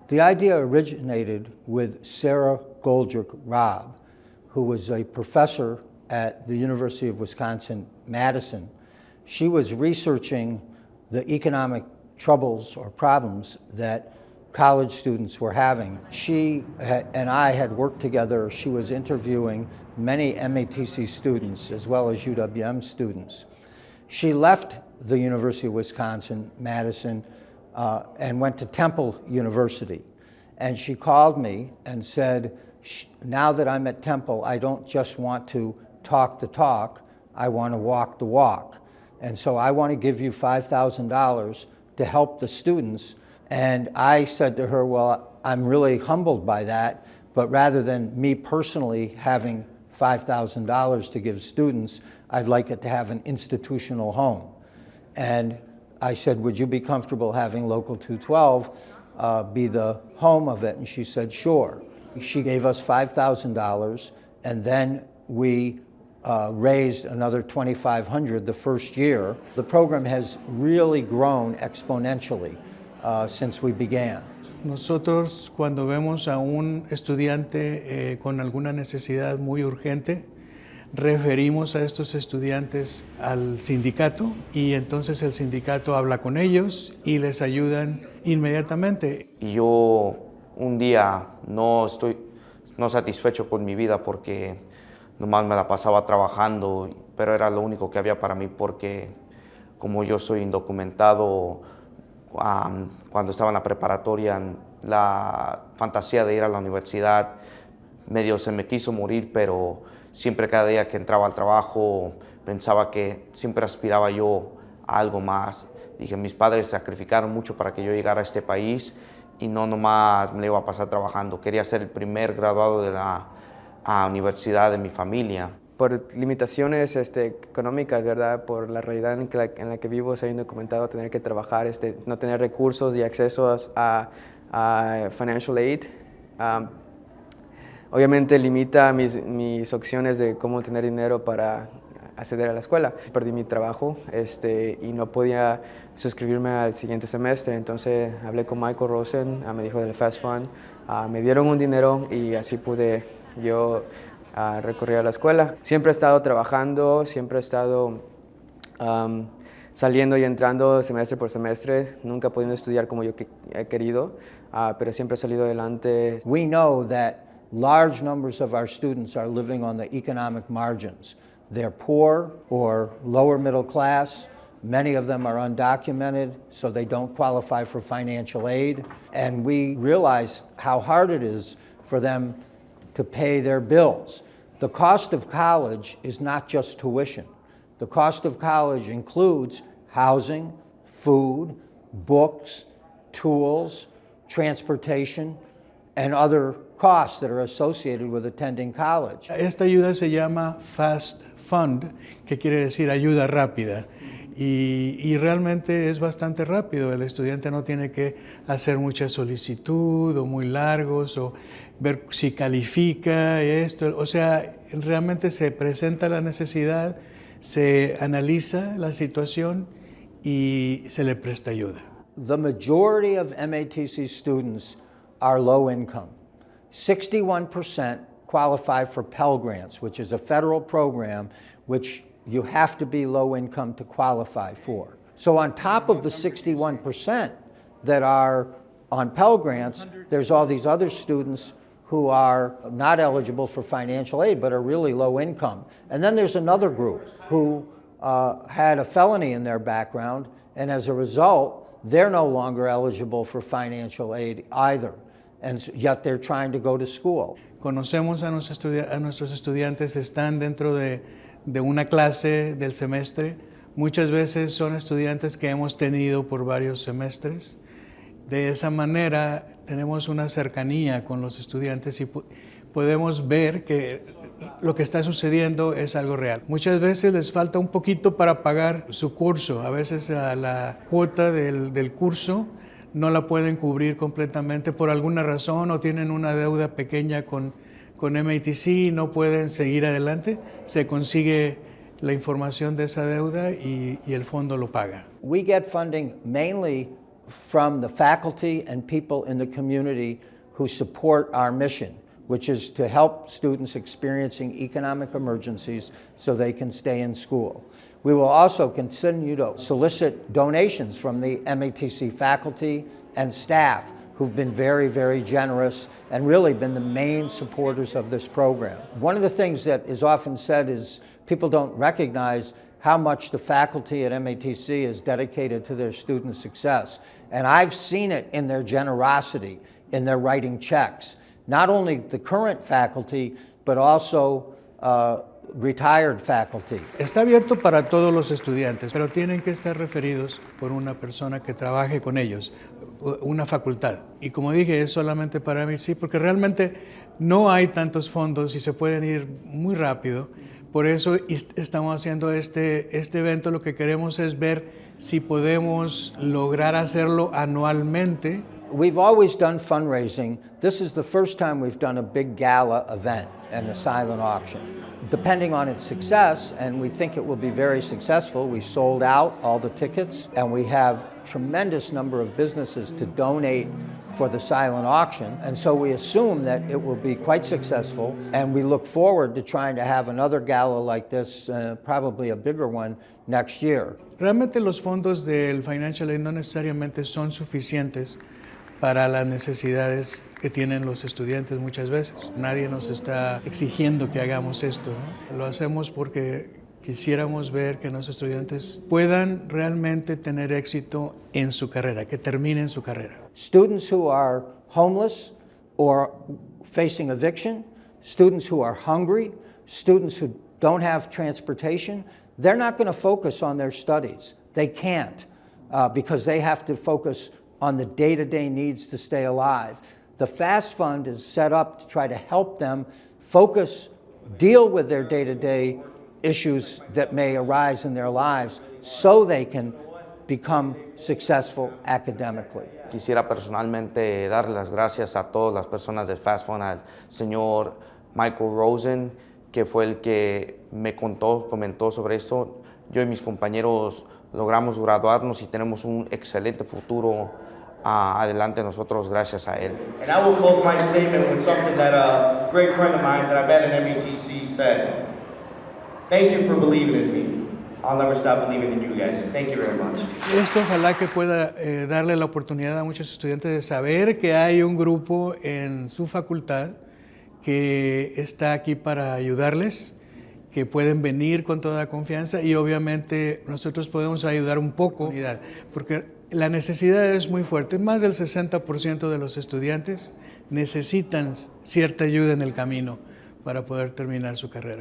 The idea originated with Sarah Goldrick-Robb, who was a professor at the University of Wisconsin-Madison. She was researching the economic troubles or problems that college students were having. She and I had worked together. She was interviewing many MATC students as well as UWM students. She left the University of Wisconsin-Madison and went to Temple University. And she called me and said, now that I'm at Temple, I don't just want to talk the talk, I want to walk the walk. And so I want to give you $5,000 to help the students. And I said to her, well, I'm really humbled by that, but rather than me personally having $5,000 to give students, I'd like it to have an institutional home. And I said, would you be comfortable having Local 212 be the home of it? And she said, sure. She gave us $5,000, and then we raised another $2,500 the first year. The program has really grown exponentially since we began. Nosotros, cuando vemos a un estudiante con alguna necesidad muy urgente, referimos a estos estudiantes al sindicato y entonces el sindicato habla con ellos y les ayudan inmediatamente. Yo un día no estoy satisfecho con mi vida porque nomás me la pasaba trabajando, pero era lo único que había para mí porque como yo soy indocumentado, cuando estaba en la preparatoria, la fantasía de ir a la universidad medio se me quiso morir, pero siempre cada día que entraba al trabajo pensaba que siempre aspiraba yo a algo más. Dije, mis padres sacrificaron mucho para que yo llegara a este país y no nomás me lo iba a pasar trabajando. Quería ser el primer graduado de la universidad de mi familia. Por limitaciones económicas, ¿verdad? Por la realidad en la que vivo, ser indocumentado, tener que trabajar, no tener recursos y acceso a financial aid, obviamente limita mis opciones de cómo tener dinero para acceder a la escuela. Perdí mi trabajo y no podía suscribirme al siguiente semestre, entonces hablé con Michael Rosen, me dijo del Fast Fund, me dieron un dinero y así pude yo recurrir a la escuela. Siempre he estado trabajando, siempre he estado saliendo y entrando semestre por semestre, nunca pudiendo estudiar como yo he querido, pero siempre he salido adelante. We know that large numbers of our students are living on the economic margins. They're poor or lower middle class. Many of them are undocumented, so they don't qualify for financial aid. And we realize how hard it is for them to pay their bills. The cost of college is not just tuition. The cost of college includes housing, food, books, tools, transportation, and other costs that are associated with attending college. Esta ayuda se llama Fast Fund, que quiere decir ayuda rápida. Y realmente es bastante rápido. El estudiante no tiene que hacer mucha solicitud o muy largos o ver si califica esto. O sea, realmente se presenta la necesidad, se analiza la situación y se le presta ayuda. The majority of MATC students are low income. 61% qualify for Pell Grants, which is a federal program which you have to be low income to qualify for. So on top of the 61% that are on Pell Grants, there's all these other students who are not eligible for financial aid but are really low income. And then there's another group who had a felony in their background, and as a result, they're no longer eligible for financial aid either, and yet they're trying to go to school. Conocemos a nuestros estudiantes, están dentro de una clase del semestre. Muchas veces son estudiantes que hemos tenido por varios semestres. De esa manera tenemos una cercanía con los estudiantes y podemos ver que lo que está sucediendo es algo real. Muchas veces les falta un poquito para pagar su curso. A veces la cuota del curso no la pueden cubrir completamente por alguna razón o tienen una deuda pequeña con MATC, no pueden seguir adelante. Se consigue la información de esa deuda y el fondo lo paga. We get funding mainly from the faculty and people in the community who support our mission, which is to help students experiencing economic emergencies so they can stay in school. We will also continue to solicit donations from the MATC faculty and staff who've been very, very generous and really been the main supporters of this program. One of the things that is often said is people don't recognize how much the faculty at MATC is dedicated to their student success. And I've seen it in their generosity, in their writing checks. Not only the current faculty, but also retired faculty. Está abierto para todos los estudiantes, pero tienen que estar referidos por una persona que trabaje con ellos, una facultad. Y como dije, es solamente para mí, sí, porque realmente no hay tantos fondos y se pueden ir muy rápido. Por eso estamos haciendo este evento. Lo que queremos es ver si podemos lograr hacerlo anualmente. We've always done fundraising. This is the first time we've done a big gala event and a silent auction. Depending on its success, and we think it will be very successful, we sold out all the tickets, and we have tremendous number of businesses to donate for the silent auction, and so we assume that it will be quite successful, and we look forward to trying to have another gala like this, probably a bigger one, next year. Realmente los fondos del Financial Aid no necesariamente son suficientes para las necesidades que tienen los estudiantes muchas veces. Nadie nos está exigiendo que hagamos esto, ¿no? Lo hacemos porque quisiéramos ver que nuestros estudiantes puedan realmente tener éxito en su carrera, que terminen su carrera. Students who are homeless or facing eviction, students who are hungry, students who don't have transportation, they're not going to focus on their studies. They can't because they have to focus on the day-to-day needs to stay alive. The FAST Fund is set up to try to help them focus, deal with their day-to-day issues that may arise in their lives so they can become successful academically. Quisiera personalmente dar las gracias a todas las personas de Fast Fund, al señor Michael Rosen, que fue el que me comentó sobre esto. Yo y mis compañeros logramos graduarnos y tenemos un excelente futuro adelante nosotros gracias a él. And I will close my statement with something that a great friend of mine that I met in METC said. Thank you for believing in me. I'll never stop believing in you guys. Thank you very much. Esto ojalá que pueda darle la oportunidad a muchos estudiantes de saber que hay un grupo en su facultad que está aquí para ayudarles, que pueden venir con toda confianza y obviamente nosotros podemos ayudar un poco, porque la necesidad es muy fuerte. Más del 60% de los estudiantes necesitan cierta ayuda en el camino para poder terminar su carrera.